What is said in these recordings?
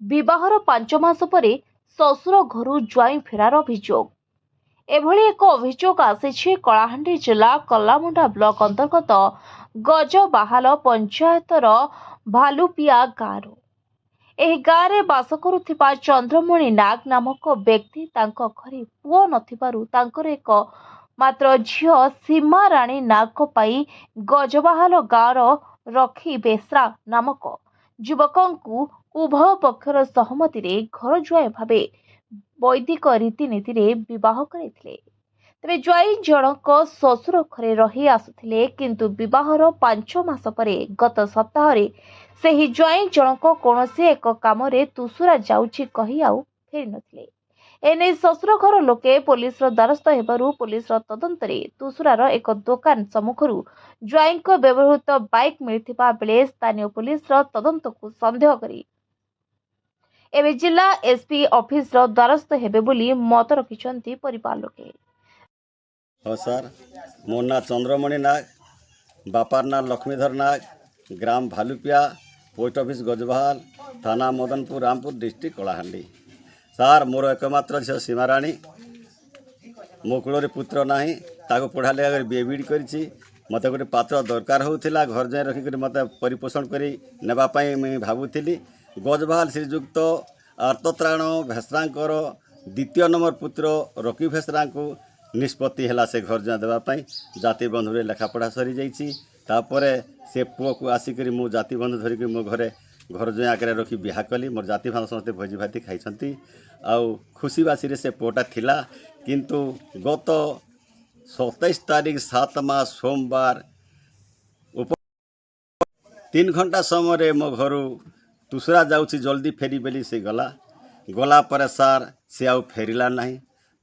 विवाहर 5 मास परे शशुर घर ज्वाई फेरार अभियोग। एभली एक अभियोग आसी कलाहांडी जिला कलामुंडा ब्लॉक अंतर्गत गजबाहाल पंचायतर भालुपिया गाँव। एही गाँव में बास करुथिबा चंद्रमणि नाग नामक व्यक्ति तांको घरे पुओ नथिबारु तांकर एक मात्र झियो सीमा राणी नाग पाई गजबाहाल गाँवर रखी बेसरा नामक युवकंकु उभय पक्षर सहमति रे घर ज्वाई भावे वैदिक रीतिनीति रे विवाह करैथिले। तेबे ज्वाई जनक शशुर घरे रही आसुथिले, किंतु विवाहर 5 मास परे गत सप्ताह सेही ज्वाई जनक कौनसी एक काम रे तुसुरा जाउछि कहि आउ फेरि नथिले। एने शशुर घर लोके पुलिस द्वारस्थ हेबारु पुलिस तदंत रे तुसुरार एक दुकान सम्मुखरु ज्वाई व्यवहृत बाइक मिलिथिबा बेले स्थानीय पुलिस तदंत को संदेह करी एबे जिला एसपी ऑफिस द्वारस्थ हेबे बोली मत रखिछंती परिवार लोके। हाँ सर, मोर ना चंद्रमणि नाग, बापार ना लक्ष्मीधर नाग, ग्राम भालुपिया, पोस्ट ऑफिस गजबहाल, थाना मदनपुर रामपुर, डिस्ट्रिक्ट कलाहांडी। सर मोर एकमात्र झील सीमाराणी, मो कूल पुत्र ना ताको पढ़ा लेखा कर बीए करी मत गोटे पात्र दरकार होता घर जाए रखिक मत परिपोषण करी नेबापाई मुझे भावुली। गजबहाल श्रीजुक्त आर्तत्राण भेसरांकर द्वितीय नंबर पुत्र रकी भेसरा को निष्पत्ति है से घर जाए देवाई जाति बंधु लेखापढ़ा सरी जापर से पुओ को आसिक मो जाति बंधु धरिक मो घरे घर जाए आगे रखी बिहा कली। मोर जाति भान समस्त भोजी भाती खाई आउ खुशीबासी से पुओटा थिला, किंतु गत 27 तारीख 7 मास सोमवार 3 घंटा समय मो घर तुसरा जाऊँगी जल्दी फेरी बेली से गला पर सार से आउ फेरिला नहीं,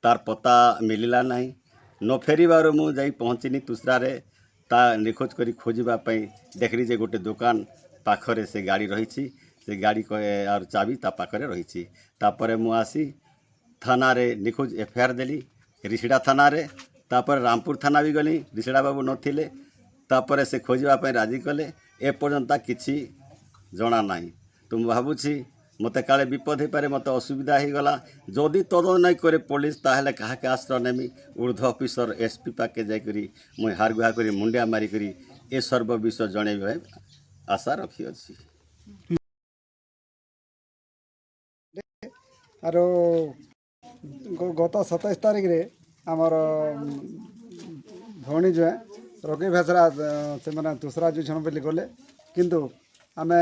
तार पता मिलला नहीं। न फेरिबार मु जाई पहुँचनी तुसरा रे ता निखोज करी खोजापी देखली जे गोटे दुकान पाखरे से गाड़ी रही, से गाड़ी और चाबी ता पाखरे रही। तापर मु आसी थाना रे निखोज एफआईआर देली रिसिड़ा थाना रे, तापर रामपुर थाना भी गली, रिसिड़ा बाबू नथिले, तापर से खोजापी राजी कले। एपर्यंत किसी जना नहीं, तो मुझे भावुची मत काले विपद हो पारे, मत असुविधा हो गला। जदि तदन नहीं करे पुलिस ताहले क्या आश्रय नेमी ऊर्ध ऑफिसर एसपी पाके जाकरी मुझे हार गुहा करी मुंडिया मारिकरी ए सर्व विषय जन आशा रखी अच्छी। आरो गत 27 तारीख रे आमर भौणी जो रकी भेसरा से मैंने दूसरा जो छन बोली गले, किंतु आमे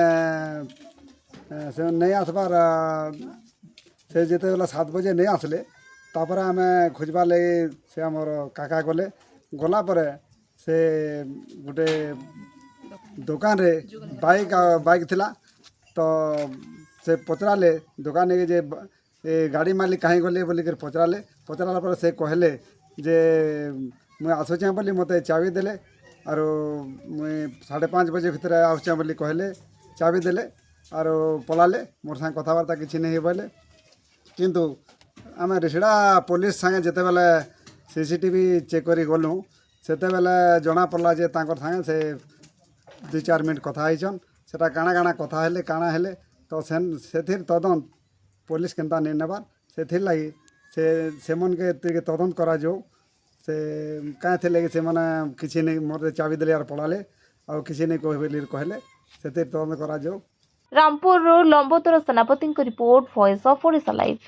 से नहीं आसबार से जिते बेला 7 बजे नहीं आसले, तापर आमे खोजबार लगे से आमर काका गले गला परे से गोटे दुकान रे बाइक थिला। तो से पचराले दुकान के जे गाड़ी मालिक कहीं गले बोलिक पचराला पर से कहले जे मुझे आसुचे बोली मत चाबी देले और मुझे 5:30 बजे भितर आसुचे बोली कहले चाबी देले और पलाले मोर संग कथबार्ता किसी नहीं बोले। किंतु आम रिसिड़ा पुलिस संगे जिते बेले सीसीटीवी चेक करी गलु सेते बेले जना पड़ला जे तांकर संगे से 2-4 मिनट कथा होइछन, सेटा काଣା काଣା कथा हेले काଣା हेले तो से तदंत पुलिस केनता नहीं नेबार से लगी से मन के तदंत करा जो से कहीं थे लगे से माने किसी नहीं मोर चाबी देले और पड़ाले और किसी नहीं कहले से तदंत करा जो। रामपुर लंबोदर सेनापति report, voice of Odisha live.